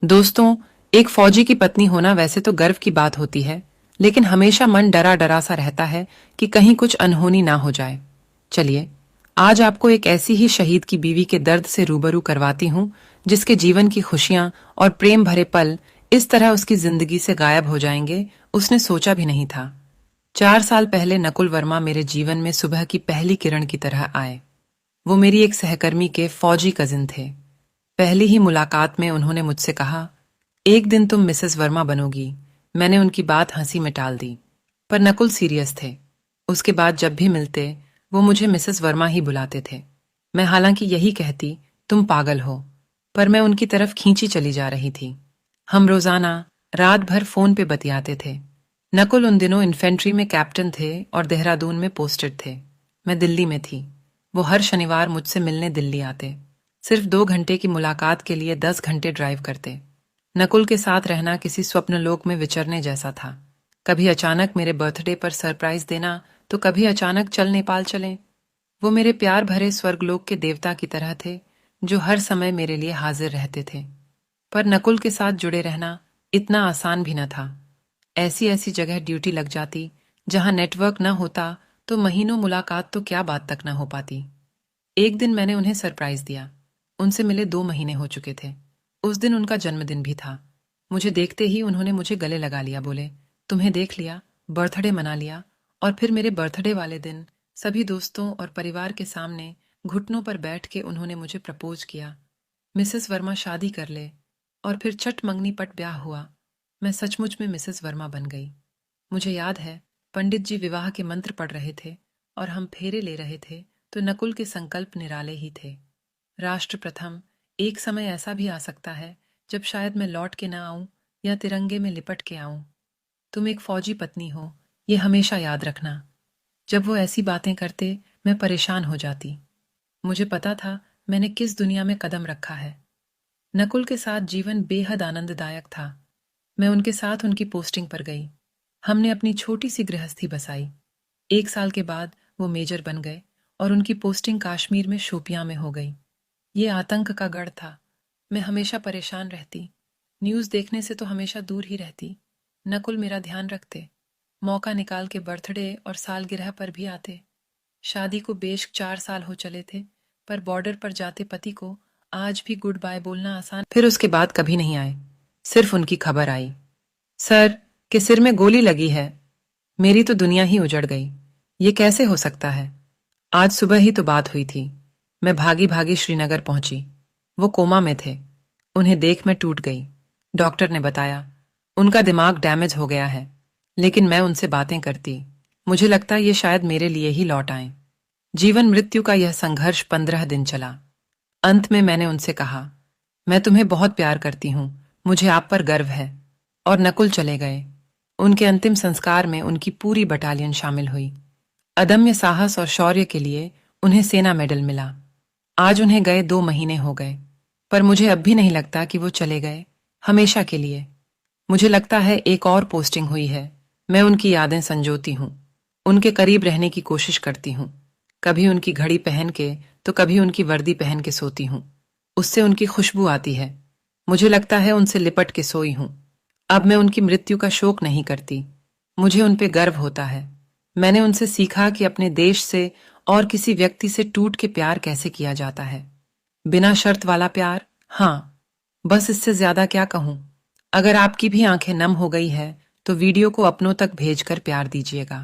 दोस्तों, एक फौजी की पत्नी होना वैसे तो गर्व की बात होती है, लेकिन हमेशा मन डरा डरा सा रहता है कि कहीं कुछ अनहोनी ना हो जाए। चलिए, आज आपको एक ऐसी ही शहीद की बीवी के दर्द से रूबरू करवाती हूँ, जिसके जीवन की खुशियां और प्रेम भरे पल इस तरह उसकी जिंदगी से गायब हो जाएंगे, उसने सोचा भी नहीं था। 4 साल पहले नकुल वर्मा मेरे जीवन में सुबह की पहली किरण की तरह आए। वो मेरी एक सहकर्मी के फौजी कजिन थे। पहली ही मुलाकात में उन्होंने मुझसे कहा, एक दिन तुम मिसेस वर्मा बनोगी। मैंने उनकी बात हंसी में टाल दी, पर नकुल सीरियस थे। उसके बाद जब भी मिलते वो मुझे मिसेस वर्मा ही बुलाते थे। मैं हालांकि यही कहती, तुम पागल हो, पर मैं उनकी तरफ खींची चली जा रही थी। हम रोजाना रात भर फोन पे बतियाते थे। नकुल उन दिनों इन्फेंट्री में कैप्टन थे और देहरादून में पोस्टेड थे। मैं दिल्ली में थी। वो हर शनिवार मुझसे मिलने दिल्ली आते। सिर्फ 2 घंटे की मुलाकात के लिए 10 घंटे ड्राइव करते। नकुल के साथ रहना किसी स्वप्नलोक में विचरने जैसा था। कभी अचानक मेरे बर्थडे पर सरप्राइज देना, तो कभी अचानक चल नेपाल चलें। वो मेरे प्यार भरे स्वर्गलोक के देवता की तरह थे, जो हर समय मेरे लिए हाजिर रहते थे। पर नकुल के साथ जुड़े रहना इतना आसान भी न था। ऐसी ऐसी जगह ड्यूटी लग जाती जहां नेटवर्क न होता, तो महीनों मुलाकात तो क्या बात तक न हो पाती। एक दिन मैंने उन्हें सरप्राइज दिया। उनसे मिले 2 महीने हो चुके थे। उस दिन उनका जन्मदिन भी था। मुझे देखते ही उन्होंने मुझे गले लगा लिया। बोले, तुम्हें देख लिया, बर्थडे मना लिया। और फिर मेरे बर्थडे वाले दिन सभी दोस्तों और परिवार के सामने घुटनों पर बैठ के उन्होंने मुझे प्रपोज किया। मिसेस वर्मा शादी कर ले। और फिर चट मंगनी पट ब्याह हुआ। मैं सचमुच में मिसेस वर्मा बन गई। मुझे याद है, पंडित जी विवाह के मंत्र पढ़ रहे थे और हम फेरे ले रहे थे, तो नकुल के संकल्प निराले ही थे। राष्ट्र प्रथम। एक समय ऐसा भी आ सकता है जब शायद मैं लौट के ना आऊं, या तिरंगे में लिपट के आऊं। तुम एक फौजी पत्नी हो, ये हमेशा याद रखना। जब वो ऐसी बातें करते, मैं परेशान हो जाती। मुझे पता था मैंने किस दुनिया में कदम रखा है। नकुल के साथ जीवन बेहद आनंददायक था। मैं उनके साथ उनकी पोस्टिंग पर गई। हमने अपनी छोटी सी गृहस्थी बसाई। 1 साल के बाद वो मेजर बन गए और उनकी पोस्टिंग कश्मीर में शोपियां में हो गई। ये आतंक का गढ़ था। मैं हमेशा परेशान रहती। न्यूज़ देखने से तो हमेशा दूर ही रहती। नकुल मेरा ध्यान रखते। मौका निकाल के बर्थडे और सालगिरह पर भी आते। शादी को बेशक 4 साल हो चले थे, पर बॉर्डर पर जाते पति को आज भी गुड बाय बोलना आसान। फिर उसके बाद कभी नहीं आए। सिर्फ उनकी खबर आई, सर के सिर में गोली लगी है। मेरी तो दुनिया ही उजड़ गई। ये कैसे हो सकता है? आज सुबह ही तो बात हुई थी। मैं भागी भागी श्रीनगर पहुंची। वो कोमा में थे। उन्हें देख मैं टूट गई। डॉक्टर ने बताया, उनका दिमाग डैमेज हो गया है। लेकिन मैं उनसे बातें करती। मुझे लगता ये शायद मेरे लिए ही लौट आए। जीवन मृत्यु का यह संघर्ष 15 दिन चला। अंत में मैंने उनसे कहा, मैं तुम्हें बहुत प्यार करती हूँ, मुझे आप पर गर्व है। और नकुल चले गए। उनके अंतिम संस्कार में उनकी पूरी बटालियन शामिल हुई। अदम्य साहस और शौर्य के लिए उन्हें सेना मेडल मिला। आज उन्हें गए 2 महीने हो गए, पर मुझे अब भी नहीं लगता कि वो चले गए हमेशा के लिए। मुझे लगता है एक और पोस्टिंग हुई है। मैं उनकी यादें संजोती हूँ, उनके करीब रहने की कोशिश करती हूँ। कभी उनकी घड़ी पहन के, तो कभी उनकी वर्दी पहन के सोती हूँ। उससे उनकी खुशबू आती है। मुझे लगता है उनसे लिपट के सोई हूँ। अब मैं उनकी मृत्यु का शोक नहीं करती। मुझे उन पे गर्व होता है। मैंने उनसे सीखा कि अपने देश से और किसी व्यक्ति से टूट के प्यार कैसे किया जाता है। बिना शर्त वाला प्यार। हाँ, बस इससे ज्यादा क्या कहूं। अगर आपकी भी आंखें नम हो गई है, तो वीडियो को अपनों तक भेजकर प्यार दीजिएगा।